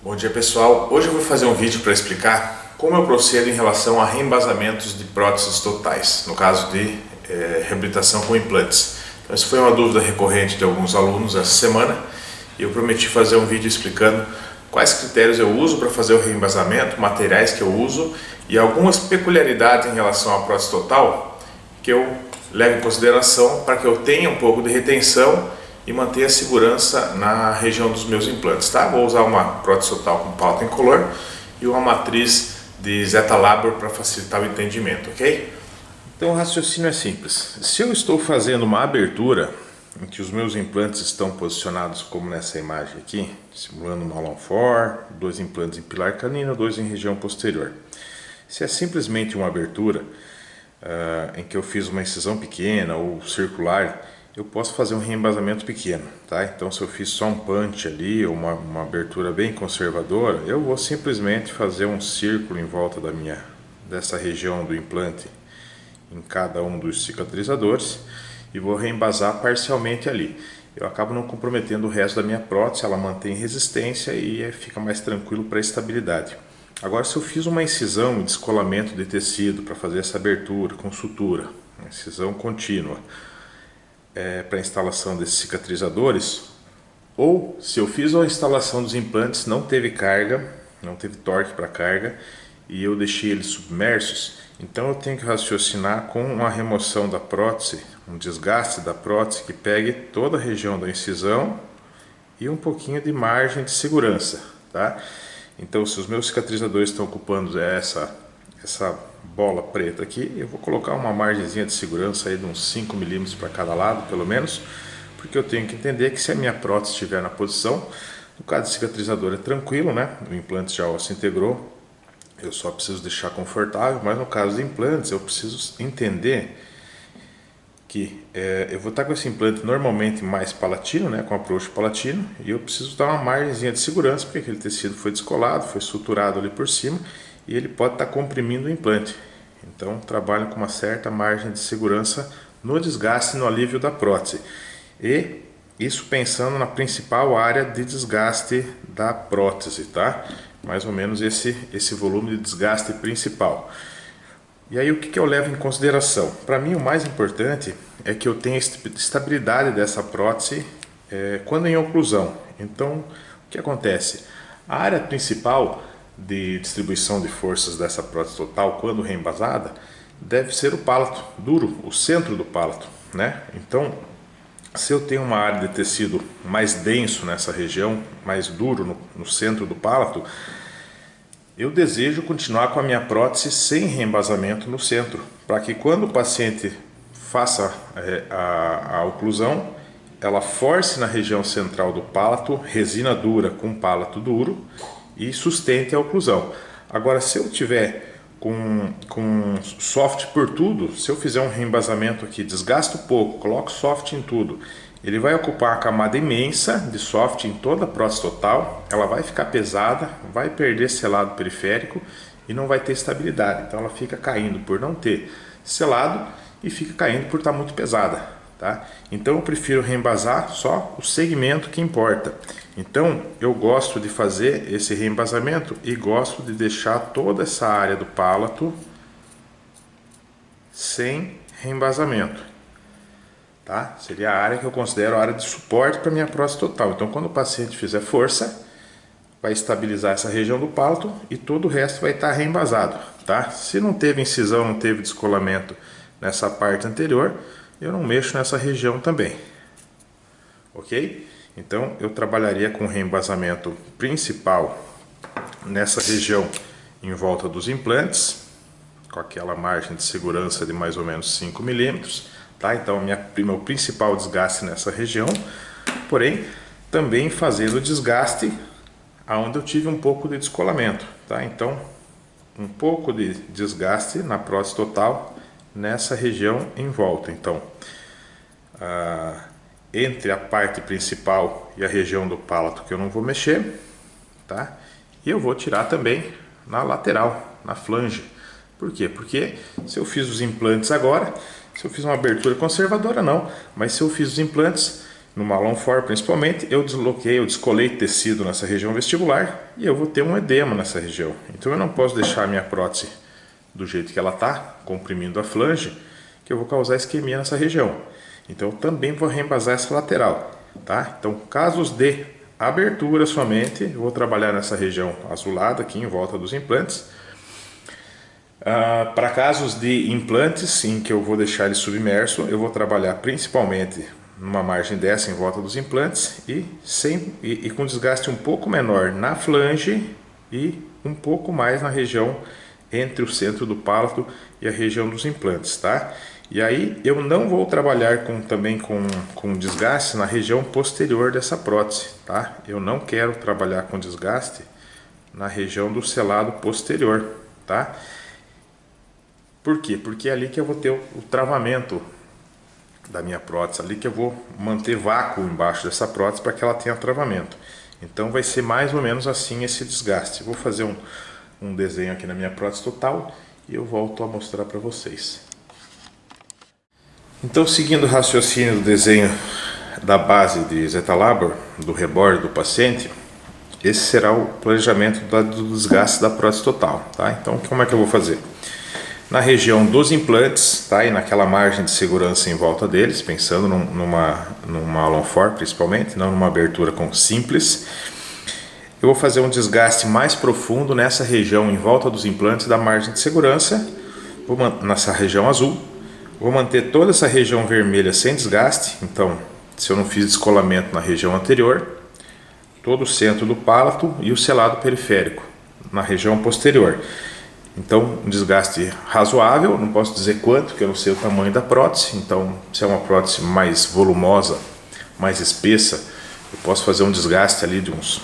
Bom dia pessoal, hoje eu vou fazer um vídeo para explicar como eu procedo em relação a reembasamentos de próteses totais, no caso de reabilitação com implantes. Então, essa foi uma dúvida recorrente de alguns alunos essa semana e eu prometi fazer um vídeo explicando quais critérios eu uso para fazer o reembasamento, materiais que eu uso e algumas peculiaridades em relação à prótese total que eu levo em consideração para que eu tenha um pouco de retenção e manter a segurança na região dos meus implantes, tá? Vou usar uma prótese total com palato incolor e uma matriz de Zeta Labor para facilitar o entendimento, ok? Então o raciocínio é simples. Se eu estou fazendo uma abertura em que os meus implantes estão posicionados como nessa imagem aqui, simulando uma long four, 2 implantes em pilar canino, 2 em região posterior. Se é simplesmente uma abertura em que eu fiz uma incisão pequena ou circular, eu posso fazer um reembasamento pequeno, tá? Então, se eu fiz só um punch ali, ou uma abertura bem conservadora, eu vou simplesmente fazer um círculo em volta dessa região do implante em cada um dos cicatrizadores e vou reembasar parcialmente ali. Eu acabo não comprometendo o resto da minha prótese, ela mantém resistência e fica mais tranquilo para a estabilidade. Agora, se eu fiz uma incisão e descolamento de tecido para fazer essa abertura com sutura, uma incisão contínua, para a instalação desses cicatrizadores, ou se eu fiz a instalação dos implantes, não teve carga, não teve torque para carga e eu deixei eles submersos, então eu tenho que raciocinar com uma remoção da prótese, um desgaste da prótese que pegue toda a região da incisão e um pouquinho de margem de segurança, tá? Então, se os meus cicatrizadores estão ocupando essa bola preta aqui, eu vou colocar uma margenzinha de segurança aí de uns 5 milímetros para cada lado, pelo menos, porque eu tenho que entender que se a minha prótese estiver na posição, no caso de cicatrizador é tranquilo, né? O implante já se integrou, eu só preciso deixar confortável, mas no caso de implantes eu preciso entender que eu vou estar com esse implante normalmente mais palatino, né, com approach palatino, e eu preciso dar uma margenzinha de segurança, porque aquele tecido foi descolado, foi suturado ali por cima, e ele pode estar comprimindo o implante. Então trabalho com uma certa margem de segurança no desgaste e no alívio da prótese. E isso pensando na principal área de desgaste da prótese, tá? Mais ou menos esse volume de desgaste principal. E aí o que eu levo em consideração? Para mim o mais importante é que eu tenha estabilidade dessa prótese quando em oclusão. Então o que acontece? A área principal de distribuição de forças dessa prótese total quando reembasada deve ser o palato duro, o centro do palato, né? Então, se eu tenho uma área de tecido mais denso nessa região, mais duro no centro do palato, eu desejo continuar com a minha prótese sem reembasamento no centro, para que quando o paciente faça a oclusão, ela force na região central do palato, resina dura com palato duro, e sustente a oclusão. Agora, se eu tiver com soft por tudo, se eu fizer um reembasamento aqui, desgasto pouco, coloco soft em tudo, ele vai ocupar uma camada imensa de soft em toda a prótese total, ela vai ficar pesada, vai perder selado periférico e não vai ter estabilidade. Então ela fica caindo por não ter selado e fica caindo por estar muito pesada, tá? Então eu prefiro reembasar só o segmento que importa. Então eu gosto de fazer esse reembasamento e gosto de deixar toda essa área do palato sem reembasamento, tá? Seria a área que eu considero a área de suporte para minha prótese total. Então quando o paciente fizer força, vai estabilizar essa região do palato e todo o resto vai estar reembasado, tá? Se não teve incisão, não teve descolamento nessa parte anterior, eu não mexo nessa região também, ok? Então eu trabalharia com o reembasamento principal nessa região em volta dos implantes, com aquela margem de segurança de mais ou menos 5 milímetros, tá? Então meu principal desgaste nessa região, porém também fazendo desgaste aonde eu tive um pouco de descolamento, tá? Então um pouco de desgaste na prótese total nessa região em volta. Então entre a parte principal e a região do palato que eu não vou mexer, tá? E eu vou tirar também na lateral, na flange. Por quê? Porque se eu fiz os implantes agora, se eu fiz uma abertura conservadora não, mas se eu fiz os implantes, no Malon For principalmente, eu descolei tecido nessa região vestibular e eu vou ter um edema nessa região. Então eu não posso deixar a minha prótese do jeito que ela está, comprimindo a flange, que eu vou causar isquemia nessa região. Então eu também vou reembasar essa lateral, tá? Então, casos de abertura somente, eu vou trabalhar nessa região azulada aqui em volta dos implantes. Para casos de implantes em que eu vou deixar ele submerso, eu vou trabalhar principalmente numa margem dessa em volta dos implantes e com desgaste um pouco menor na flange e um pouco mais na região entre o centro do palato e a região dos implantes, tá? E aí eu não vou trabalhar também com desgaste na região posterior dessa prótese, tá? Eu não quero trabalhar com desgaste na região do selado posterior, tá? Por quê? Porque é ali que eu vou ter o travamento da minha prótese, ali que eu vou manter vácuo embaixo dessa prótese para que ela tenha travamento. Então vai ser mais ou menos assim esse desgaste. Vou fazer um desenho aqui na minha prótese total e eu volto a mostrar para vocês. Então, seguindo o raciocínio do desenho da base de Zeta Labor, do rebordo do paciente, esse será o planejamento do desgaste da prótese total, tá? Então, como é que eu vou fazer? Na região dos implantes, tá? E naquela margem de segurança em volta deles, pensando numa Malon For principalmente, não numa abertura com simples, eu vou fazer um desgaste mais profundo nessa região em volta dos implantes da margem de segurança, nessa região azul. Vou manter toda essa região vermelha sem desgaste, então se eu não fiz descolamento na região anterior, todo o centro do palato e o selado periférico na região posterior. Então, um desgaste razoável, não posso dizer quanto, porque eu não sei o tamanho da prótese. Então, se é uma prótese mais volumosa, mais espessa, eu posso fazer um desgaste ali de uns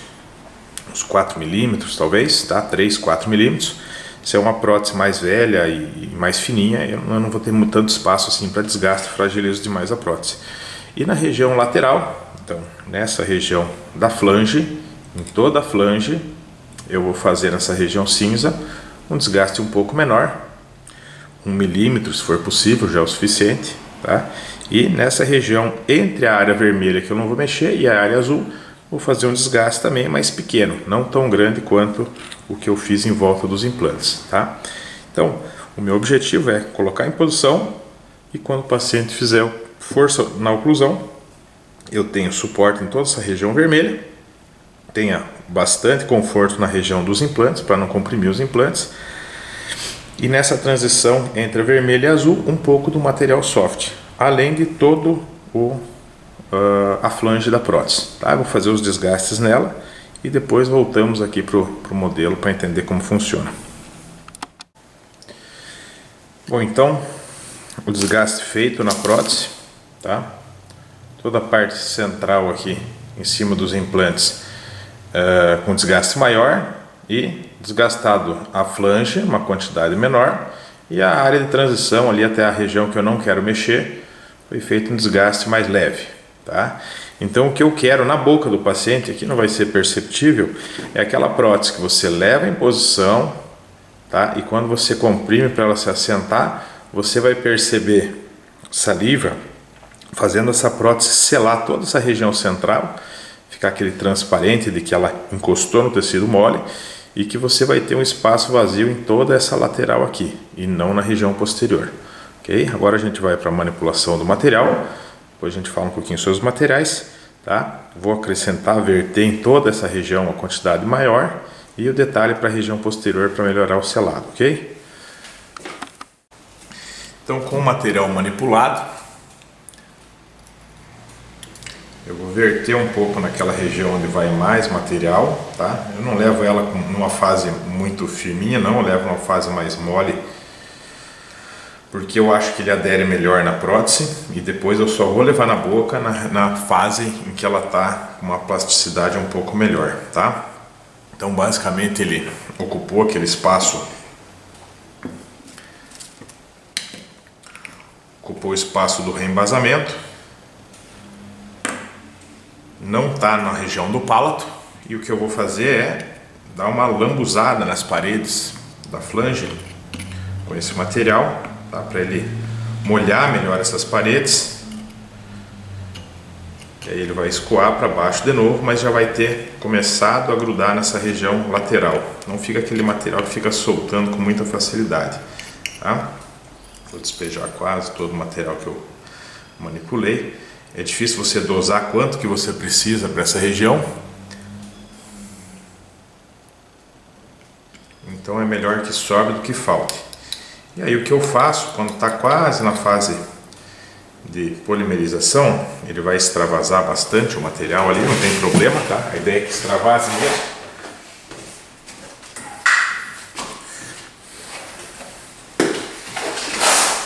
4 milímetros, talvez, tá? 3, 4 milímetros. Se é uma prótese mais velha e mais fininha, eu não vou ter tanto espaço assim para desgaste, fragilizo demais a prótese. E na região lateral, então, nessa região da flange, em toda a flange, eu vou fazer nessa região cinza um desgaste um pouco menor, 1 milímetro se for possível, já é o suficiente, tá? E nessa região entre a área vermelha que eu não vou mexer e a área azul, vou fazer um desgaste também mais pequeno, não tão grande quanto o que eu fiz em volta dos implantes, tá? Então, o meu objetivo é colocar em posição e quando o paciente fizer força na oclusão, eu tenho suporte em toda essa região vermelha, tenha bastante conforto na região dos implantes, para não comprimir os implantes. E nessa transição entre a vermelha e a azul, um pouco do material soft, além de todo a flange da prótese. Tá? Vou fazer os desgastes nela e depois voltamos aqui para o modelo para entender como funciona. Bom, então, o desgaste feito na prótese, tá? Toda a parte central aqui em cima dos implantes com desgaste maior e desgastado a flange, uma quantidade menor, e a área de transição ali até a região que eu não quero mexer, foi feito um desgaste mais leve, tá? Então o que eu quero na boca do paciente, aqui não vai ser perceptível, é aquela prótese que você leva em posição, tá? E quando você comprime para ela se assentar, você vai perceber saliva fazendo essa prótese selar toda essa região central, ficar aquele transparente de que ela encostou no tecido mole e que você vai ter um espaço vazio em toda essa lateral aqui e não na região posterior, ok? Agora a gente vai para a manipulação do material, depois a gente fala um pouquinho sobre os materiais, tá? Vou acrescentar, verter em toda essa região uma quantidade maior e o detalhe para a região posterior para melhorar o selado, ok? Então, com o material manipulado, eu vou verter um pouco naquela região onde vai mais material, tá? Eu não levo ela numa fase muito firminha, não, eu levo numa fase mais mole, porque eu acho que ele adere melhor na prótese e depois eu só vou levar na boca na fase em que ela está com uma plasticidade um pouco melhor, tá? Então, basicamente, ele ocupou aquele espaço, ocupou o espaço do reembasamento. Não está na região do palato e o que eu vou fazer é dar uma lambuzada nas paredes da flange com esse material, tá? Para ele molhar melhor essas paredes que aí ele vai escoar para baixo de novo, mas já vai ter começado a grudar nessa região lateral. Não fica aquele material que fica soltando com muita facilidade, tá? Vou despejar quase todo o material que eu manipulei. É difícil você dosar quanto que você precisa para essa região. Então é melhor que sobre do que falte. E aí o que eu faço, quando está quase na fase de polimerização, ele vai extravasar bastante o material ali, não tem problema, tá? A ideia é que extravase mesmo.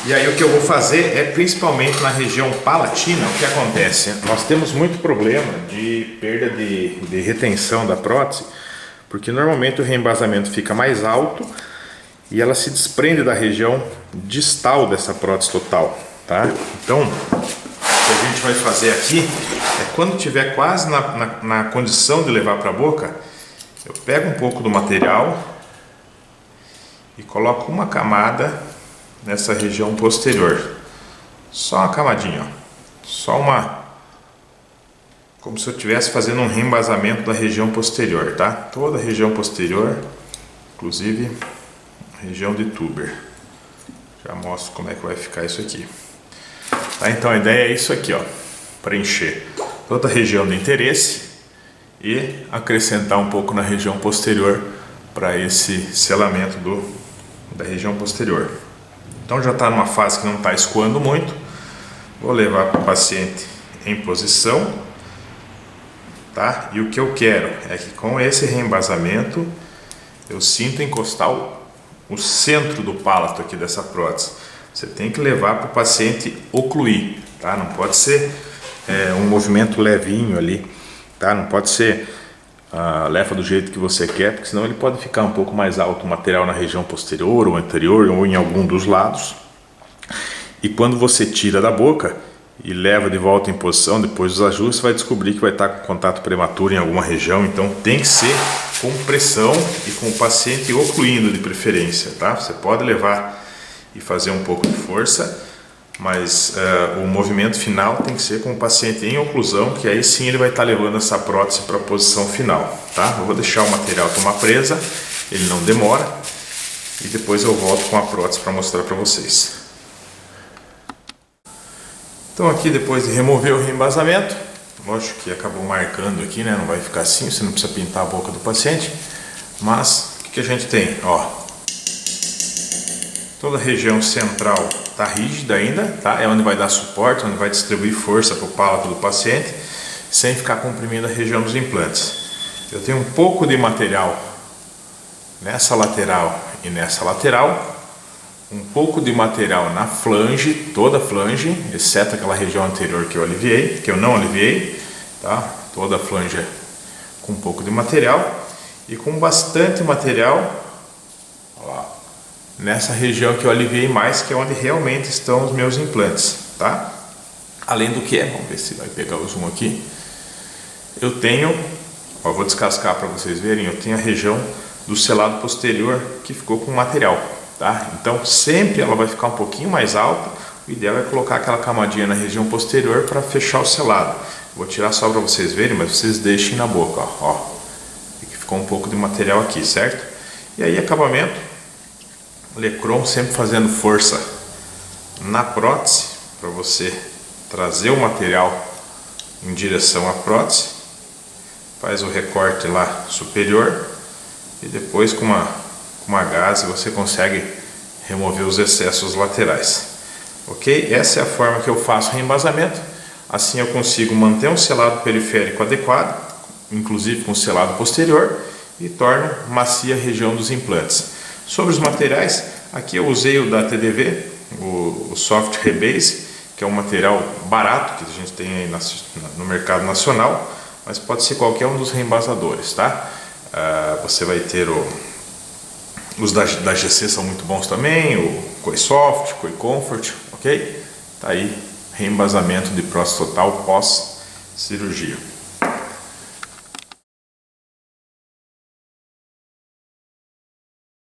E aí o que eu vou fazer é, principalmente na região palatina, o que acontece? Nós temos muito problema de perda de retenção da prótese, porque normalmente o reembasamento fica mais alto e ela se desprende da região distal dessa prótese total, tá? Então, o que a gente vai fazer aqui é, quando tiver quase na condição de levar para a boca, eu pego um pouco do material e coloco uma camada nessa região posterior, só uma camadinha, ó. Só uma, como se eu estivesse fazendo um reembasamento da região posterior, tá? Toda a região posterior, inclusive a região de tuber. Já mostro como é que vai ficar isso aqui, tá? Então a ideia é isso aqui, ó, preencher toda a região de interesse e acrescentar um pouco na região posterior para esse selamento da região posterior. Então já está numa fase que não está escoando muito. Vou levar para o paciente em posição, tá? E o que eu quero é que com esse reembasamento eu sinta encostar o centro do palato aqui dessa prótese. Você tem que levar para o paciente ocluir, tá? Não pode ser um movimento levinho ali, tá? Não pode ser leva do jeito que você quer, porque senão ele pode ficar um pouco mais alto o material na região posterior ou anterior ou em algum dos lados. E quando você tira da boca e leva de volta em posição, depois dos ajustes, você vai descobrir que vai estar com contato prematuro em alguma região. Então tem que ser com pressão e com o paciente ocluindo de preferência, tá? Você pode levar e fazer um pouco de força, mas o movimento final tem que ser com o paciente em oclusão, que aí sim ele vai estar levando essa prótese para a posição final, tá? Eu vou deixar o material tomar presa, ele não demora, e depois eu volto com a prótese para mostrar para vocês. Então aqui, depois de remover o reembasamento, lógico que acabou marcando aqui, né? Não vai ficar assim, você não precisa pintar a boca do paciente, mas o que a gente tem? Ó, toda a região central está rígida ainda, tá? É onde vai dar suporte, onde vai distribuir força para o palato do paciente, sem ficar comprimindo a região dos implantes. Eu tenho um pouco de material nessa lateral e nessa lateral, um pouco de material na flange, toda a flange, exceto aquela região anterior que eu aliviei, que eu não aliviei, tá? Toda a flange com um pouco de material e com bastante material nessa região que eu aliviei mais, que é onde realmente estão os meus implantes, tá? Além do que, vamos ver se vai pegar o zoom aqui, eu tenho, ó, vou descascar para vocês verem, eu tenho a região do selado posterior que ficou com material, tá? Então sempre ela vai ficar um pouquinho mais alta, o ideal é colocar aquela camadinha na região posterior para fechar o selado. Vou tirar só para vocês verem, mas vocês deixem na boca, ó, ficou um pouco de material aqui, certo? E aí acabamento, Lecron sempre fazendo força na prótese para você trazer o material em direção à prótese, faz o recorte lá superior e depois com uma gaze você consegue remover os excessos laterais, ok? Essa é a forma que eu faço o reembasamento, assim eu consigo manter um selado periférico adequado, inclusive com selado posterior, e torno macia a região dos implantes. Sobre os materiais, aqui eu usei o da TDV, o Soft Rebase, que é um material barato que a gente tem aí no mercado nacional, mas pode ser qualquer um dos reembasadores, tá? Você vai ter os da GC são muito bons também, o CoiSoft, CoiComfort, ok? Tá aí, reembasamento de prótese total pós cirurgia.